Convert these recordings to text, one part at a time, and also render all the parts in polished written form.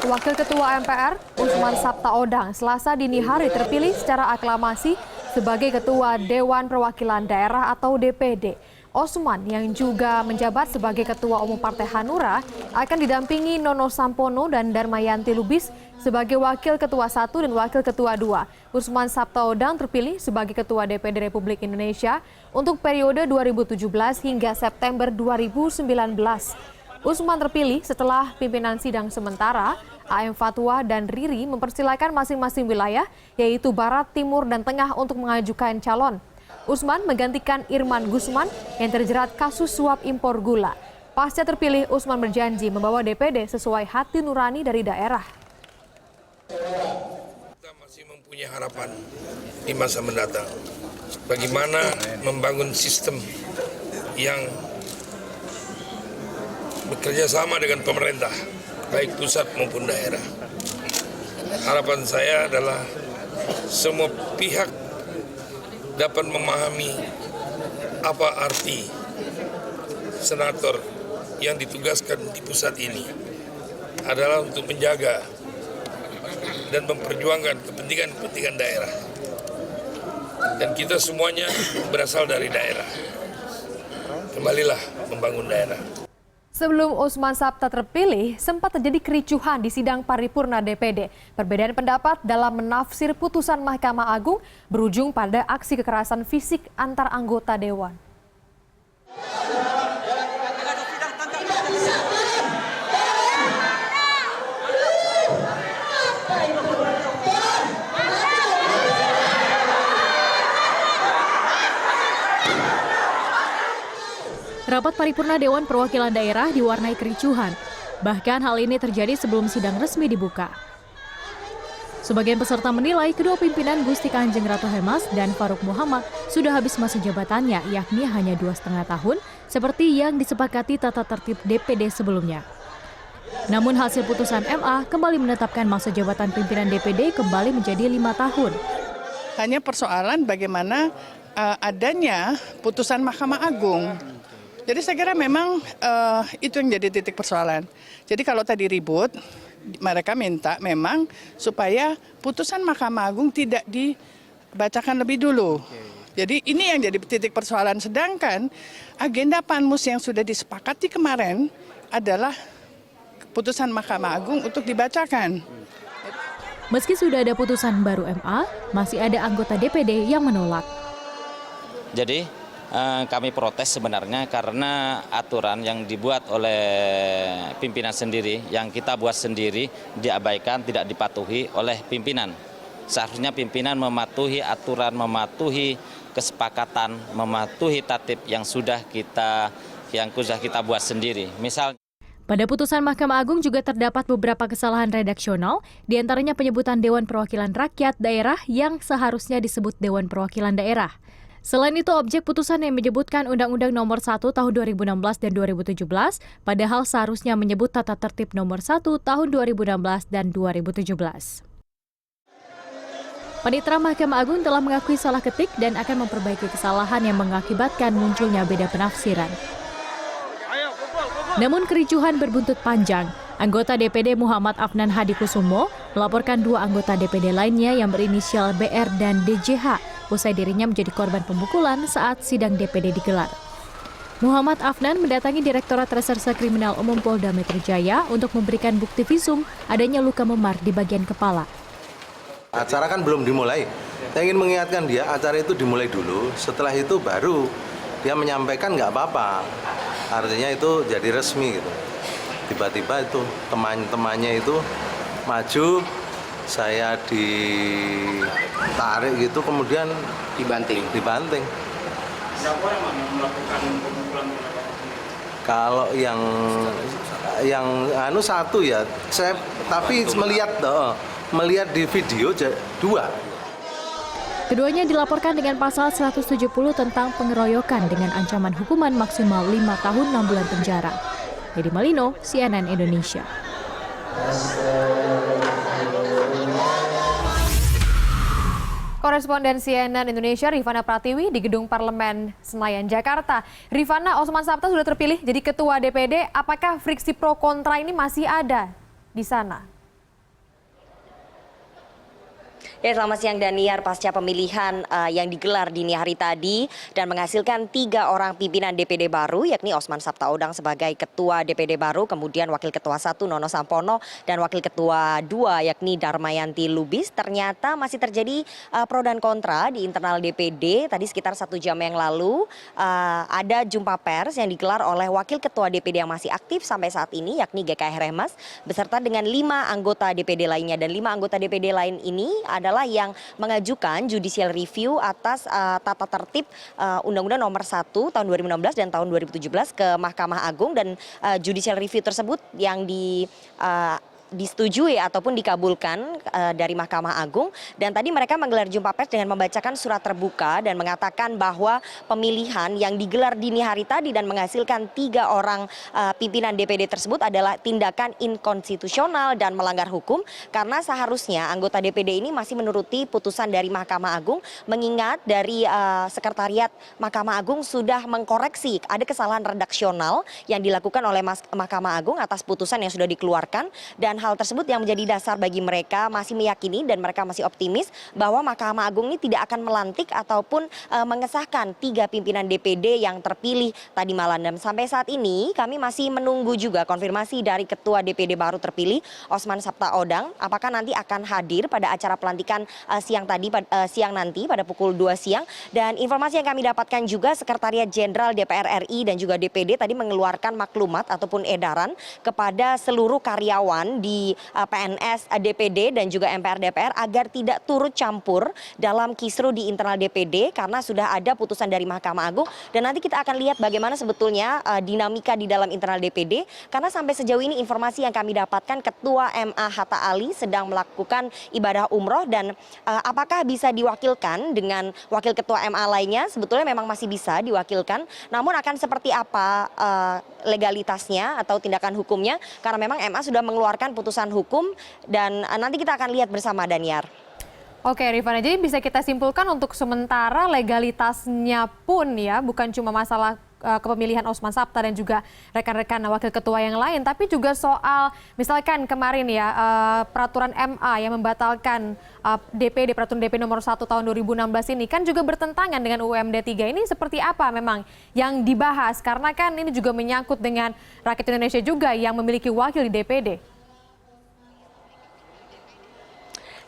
Wakil Ketua MPR, Usman Sabtaodang, Selasa dini hari terpilih secara aklamasi sebagai Ketua Dewan Perwakilan Daerah atau DPD. Osman yang juga menjabat sebagai Ketua Umum Partai Hanura akan didampingi Nono Sampono dan Darmayanti Lubis sebagai Wakil Ketua 1 dan Wakil Ketua 2. Usman Sabtaodang terpilih sebagai Ketua DPD Republik Indonesia untuk periode 2017 hingga September 2019. Usman terpilih setelah pimpinan sidang sementara, AM Fatwa dan Riri mempersilakan masing-masing wilayah, yaitu Barat, Timur, dan Tengah untuk mengajukan calon. Usman menggantikan Irman Gusman yang terjerat kasus suap impor gula. Pasca terpilih, Usman berjanji membawa DPD sesuai hati nurani dari daerah. Kita masih mempunyai harapan di masa mendatang. Bagaimana membangun sistem yang bekerja sama dengan pemerintah, baik pusat maupun daerah. Harapan saya adalah semua pihak dapat memahami apa arti senator yang ditugaskan di pusat ini adalah untuk menjaga dan memperjuangkan kepentingan daerah. Dan kita semuanya berasal dari daerah. Kembalilah membangun daerah. Sebelum Usman Sabta terpilih, sempat terjadi kericuhan di sidang paripurna DPD. Perbedaan pendapat dalam menafsir putusan Mahkamah Agung berujung pada aksi kekerasan fisik antar anggota dewan. Rapat paripurna Dewan Perwakilan Daerah diwarnai kericuhan. Bahkan hal ini terjadi sebelum sidang resmi dibuka. Sebagian peserta menilai kedua pimpinan Gusti Kanjeng Ratu Hemas dan Faruk Muhammad sudah habis masa jabatannya, yakni hanya 2,5 tahun, seperti yang disepakati tata tertib DPD sebelumnya. Namun hasil putusan MA kembali menetapkan masa jabatan pimpinan DPD kembali menjadi 5 tahun. Hanya persoalan bagaimana adanya putusan Mahkamah Agung. Jadi saya kira memang itu yang jadi titik persoalan. Jadi kalau tadi ribut, mereka minta memang supaya putusan Mahkamah Agung tidak dibacakan lebih dulu. Jadi ini yang jadi titik persoalan. Sedangkan agenda Panmus yang sudah disepakati kemarin adalah putusan Mahkamah Agung untuk dibacakan. Meski sudah ada putusan baru MA, masih ada anggota DPD yang menolak. Jadi kami protes sebenarnya karena aturan yang dibuat oleh pimpinan sendiri, yang kita buat sendiri, diabaikan, tidak dipatuhi oleh pimpinan. Seharusnya pimpinan mematuhi aturan, mematuhi kesepakatan, mematuhi tatib yang sudah kita buat sendiri. Misal pada putusan Mahkamah Agung juga terdapat beberapa kesalahan redaksional, diantaranya penyebutan Dewan Perwakilan Rakyat Daerah yang seharusnya disebut Dewan Perwakilan Daerah. Selain itu, objek putusan yang menyebutkan Undang-Undang Nomor 1 Tahun 2016 dan 2017, padahal seharusnya menyebut Tata Tertib Nomor 1 Tahun 2016 dan 2017. Panitera Mahkamah Agung telah mengakui salah ketik dan akan memperbaiki kesalahan yang mengakibatkan munculnya beda penafsiran. Namun kericuhan berbuntut panjang. Anggota DPD Muhammad Afnan Hadikusumo melaporkan 2 anggota DPD lainnya yang berinisial BR dan DJH usai dirinya menjadi korban pemukulan saat sidang DPD digelar. Muhammad Afnan mendatangi Direktorat Reserse Kriminal Umum Polda Metro Jaya untuk memberikan bukti visum adanya luka memar di bagian kepala. Acara kan belum dimulai. Saya ingin mengingatkan dia, acara itu dimulai dulu, setelah itu baru dia menyampaikan nggak apa-apa. Artinya itu jadi resmi gitu. Tiba-tiba itu teman-temannya itu maju, saya ditarik gitu, kemudian dibanting. Siapa yang melakukan pemukulan? Kalau yang satu ya, saya tapi melihat di video 2. Keduanya dilaporkan dengan pasal 170 tentang pengeroyokan dengan ancaman hukuman maksimal 5 tahun 6 bulan penjara. Dedi Malino, CNN Indonesia. Koresponden CNN Indonesia Rifana Pratiwi di Gedung Parlemen Senayan, Jakarta. Rifana, Osman Sabta sudah terpilih jadi Ketua DPD. Apakah friksi pro kontra ini masih ada di sana? Ya, selamat siang Daniar. Pasca pemilihan yang digelar dini hari tadi dan menghasilkan 3 orang pimpinan DPD baru, yakni Osman Sabtaodang sebagai Ketua DPD baru, kemudian Wakil Ketua 1 Nono Sampono dan Wakil Ketua 2 yakni Darmayanti Lubis. Ternyata masih terjadi pro dan kontra di internal DPD. Tadi sekitar 1 jam yang lalu ada jumpa pers yang digelar oleh Wakil Ketua DPD yang masih aktif sampai saat ini, yakni GKH Remas, beserta dengan 5 anggota DPD lainnya. Dan 5 anggota DPD lain ini adalah yang mengajukan judicial review atas tata tertib Undang-Undang Nomor 1 tahun 2016 dan tahun 2017 ke Mahkamah Agung, dan judicial review tersebut yang disetujui ataupun dikabulkan dari Mahkamah Agung. Dan tadi mereka menggelar jumpa pers dengan membacakan surat terbuka dan mengatakan bahwa pemilihan yang digelar dini hari tadi dan menghasilkan 3 orang pimpinan DPD tersebut adalah tindakan inkonstitusional dan melanggar hukum, karena seharusnya anggota DPD ini masih menuruti putusan dari Mahkamah Agung, mengingat dari Sekretariat Mahkamah Agung sudah mengkoreksi ada kesalahan redaksional yang dilakukan oleh Mahkamah Agung atas putusan yang sudah dikeluarkan. Dan hal tersebut yang menjadi dasar bagi mereka masih meyakini dan mereka masih optimis bahwa Mahkamah Agung ini tidak akan melantik ataupun mengesahkan 3 pimpinan DPD yang terpilih tadi malam. Dan sampai saat ini kami masih menunggu juga konfirmasi dari Ketua DPD baru terpilih Osman Sabtaodang, apakah nanti akan hadir pada acara pelantikan siang nanti pada pukul 2 siang. Dan informasi yang kami dapatkan juga, Sekretariat Jenderal DPR RI dan juga DPD tadi mengeluarkan maklumat ataupun edaran kepada seluruh karyawan di PNS, DPD dan juga MPR DPR agar tidak turut campur dalam kisru di internal DPD karena sudah ada putusan dari Mahkamah Agung. Dan nanti kita akan lihat bagaimana sebetulnya dinamika di dalam internal DPD, karena sampai sejauh ini informasi yang kami dapatkan, Ketua MA Hatta Ali sedang melakukan ibadah umroh, dan apakah bisa diwakilkan dengan Wakil Ketua MA lainnya, sebetulnya memang masih bisa diwakilkan, namun akan seperti apa legalitasnya atau tindakan hukumnya, karena memang MA sudah mengeluarkan putusan hukum, dan nanti kita akan lihat bersama, Daniar. Oke Rifana, jadi bisa kita simpulkan untuk sementara legalitasnya pun ya bukan cuma masalah kepemilihan Osman Sabta dan juga rekan-rekan wakil ketua yang lain, tapi juga soal misalkan kemarin ya peraturan MA yang membatalkan DPD, peraturan DP nomor 1 tahun 2016 ini kan juga bertentangan dengan UUMD 3. Ini seperti apa memang yang dibahas, karena kan ini juga menyangkut dengan rakyat Indonesia juga yang memiliki wakil di DPD.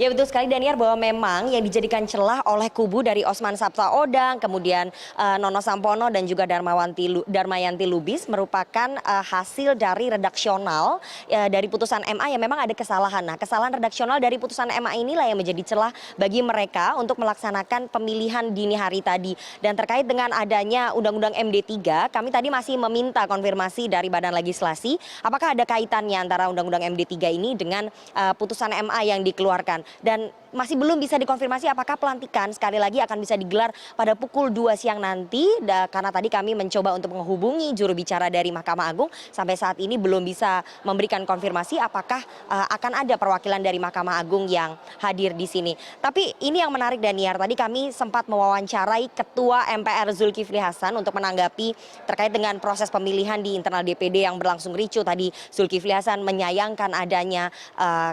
Ya, betul sekali Daniar, bahwa memang yang dijadikan celah oleh kubu dari Osman Sabtaodang, kemudian Nono Sampono dan juga Darmayanti Lubis merupakan hasil dari redaksional dari putusan MA yang memang ada kesalahan. Nah, kesalahan redaksional dari putusan MA inilah yang menjadi celah bagi mereka untuk melaksanakan pemilihan dini hari tadi. Dan terkait dengan adanya Undang-Undang MD 3, kami tadi masih meminta konfirmasi dari Badan Legislasi apakah ada kaitannya antara Undang-Undang MD 3 ini dengan putusan MA yang dikeluarkan. Dan masih belum bisa dikonfirmasi apakah pelantikan sekali lagi akan bisa digelar pada pukul 2 siang nanti, karena tadi kami mencoba untuk menghubungi juru bicara dari Mahkamah Agung, sampai saat ini belum bisa memberikan konfirmasi apakah akan ada perwakilan dari Mahkamah Agung yang hadir di sini. Tapi ini yang menarik, Daniar, tadi kami sempat mewawancarai Ketua MPR Zulkifli Hasan untuk menanggapi terkait dengan proses pemilihan di internal DPD yang berlangsung ricuh. Tadi Zulkifli Hasan menyayangkan adanya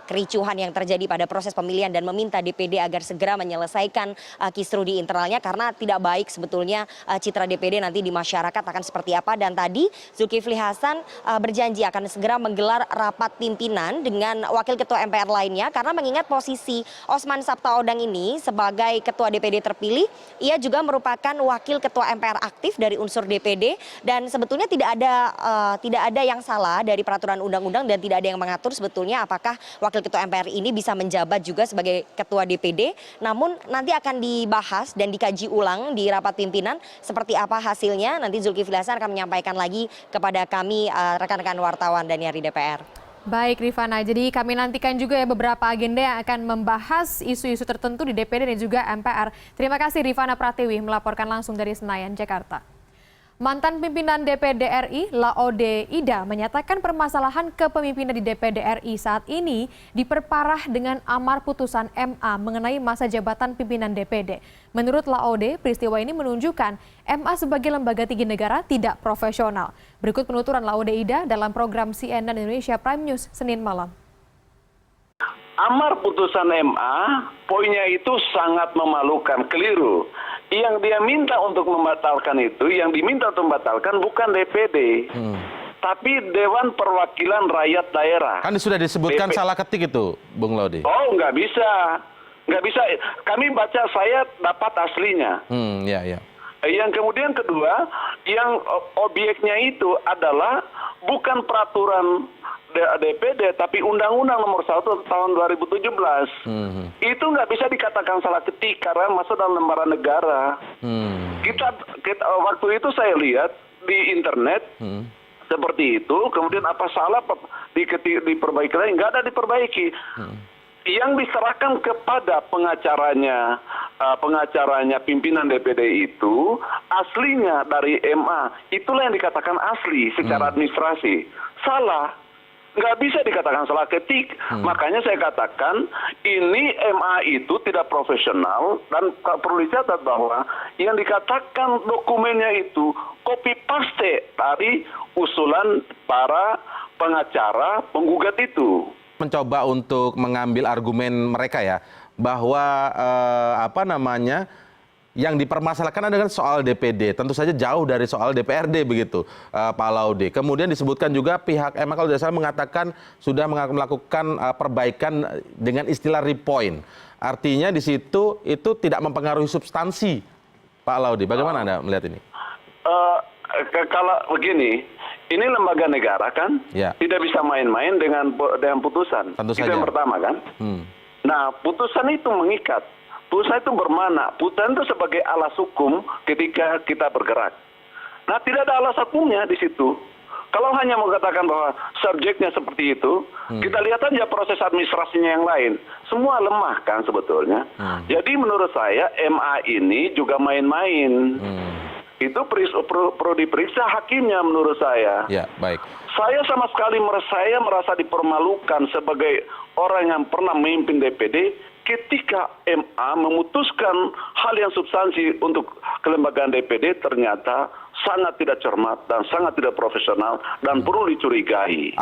kericuhan yang terjadi pada proses pemilihan dan meminta DPD agar segera menyelesaikan kisru di internalnya, karena tidak baik sebetulnya citra DPD nanti di masyarakat akan seperti apa. Dan tadi Zulkifli Hasan berjanji akan segera menggelar rapat pimpinan dengan wakil ketua MPR lainnya, karena mengingat posisi Osman Sabtaodang ini sebagai ketua DPD terpilih, ia juga merupakan wakil ketua MPR aktif dari unsur DPD, dan sebetulnya tidak ada yang salah dari peraturan undang-undang dan tidak ada yang mengatur sebetulnya apakah wakil ketua MPR ini bisa menjabat juga sebagai ketua DPD. Namun nanti akan dibahas dan dikaji ulang di rapat pimpinan seperti apa hasilnya. Nanti Zulkifli Hasan akan menyampaikan lagi kepada kami rekan-rekan wartawan dan dari DPR. Baik Rifana, jadi kami nantikan juga ya beberapa agenda yang akan membahas isu-isu tertentu di DPD dan juga MPR. Terima kasih Rifana Pratiwi melaporkan langsung dari Senayan, Jakarta. Mantan pimpinan DPD RI, Laode Ida, menyatakan permasalahan kepemimpinan di DPD RI saat ini diperparah dengan amar putusan MA mengenai masa jabatan pimpinan DPD. Menurut Laode, peristiwa ini menunjukkan MA sebagai lembaga tinggi negara tidak profesional. Berikut penuturan Laode Ida dalam program CNN Indonesia Prime News Senin malam. amar putusan MA, poinnya itu sangat memalukan, keliru. Yang dia minta untuk membatalkan itu, yang diminta untuk membatalkan bukan DPD, tapi Dewan Perwakilan Rakyat Daerah. Kan sudah disebutkan salah ketik itu, Bung Laude. Oh, nggak bisa. Nggak bisa. Kami baca, saya dapat aslinya. Ya. Yang kemudian kedua, yang objeknya itu adalah bukan peraturan DPD, tapi Undang-Undang Nomor 1 Tahun 2017. Itu nggak bisa dikatakan salah ketik karena masuk dalam lembaran negara. Kita waktu itu saya lihat di internet seperti itu, kemudian apa salah diperbaiki lagi? Nggak ada diperbaiki. Yang diserahkan kepada pengacaranya pimpinan DPD itu aslinya dari MA, itulah yang dikatakan asli secara administrasi. Salah, nggak bisa dikatakan salah ketik. Makanya saya katakan ini MA itu tidak profesional dan perlu dicatat bahwa yang dikatakan dokumennya itu copy paste dari usulan para pengacara penggugat itu. Mencoba untuk mengambil argumen mereka ya, bahwa yang dipermasalahkan adalah soal DPD, tentu saja jauh dari soal DPRD begitu, Pak Laude. Kemudian disebutkan juga pihak MA kalau tidak salah mengatakan sudah melakukan perbaikan dengan istilah repoint. Artinya di situ itu tidak mempengaruhi substansi, Pak Laude. Bagaimana Anda melihat ini? Kalau begini, ini lembaga negara kan, tidak bisa main-main dengan putusan. Tentu itu saja. yang pertama kan. Nah, putusan itu mengikat. Putusan itu bermana. Putusan itu sebagai alas hukum ketika kita bergerak. Nah, tidak ada alas hukumnya di situ. Kalau hanya mengatakan bahwa subjeknya seperti itu, kita lihat aja proses administrasinya yang lain. Semua lemah kan sebetulnya. Jadi menurut saya MA ini juga main-main. Itu perlu diperiksa hakimnya menurut saya. Ya, baik. Saya sama sekali merasa dipermalukan sebagai orang yang pernah memimpin DPD ketika MA memutuskan hal yang substansi untuk kelembagaan DPD ternyata sangat tidak cermat dan sangat tidak profesional dan perlu dicurigai.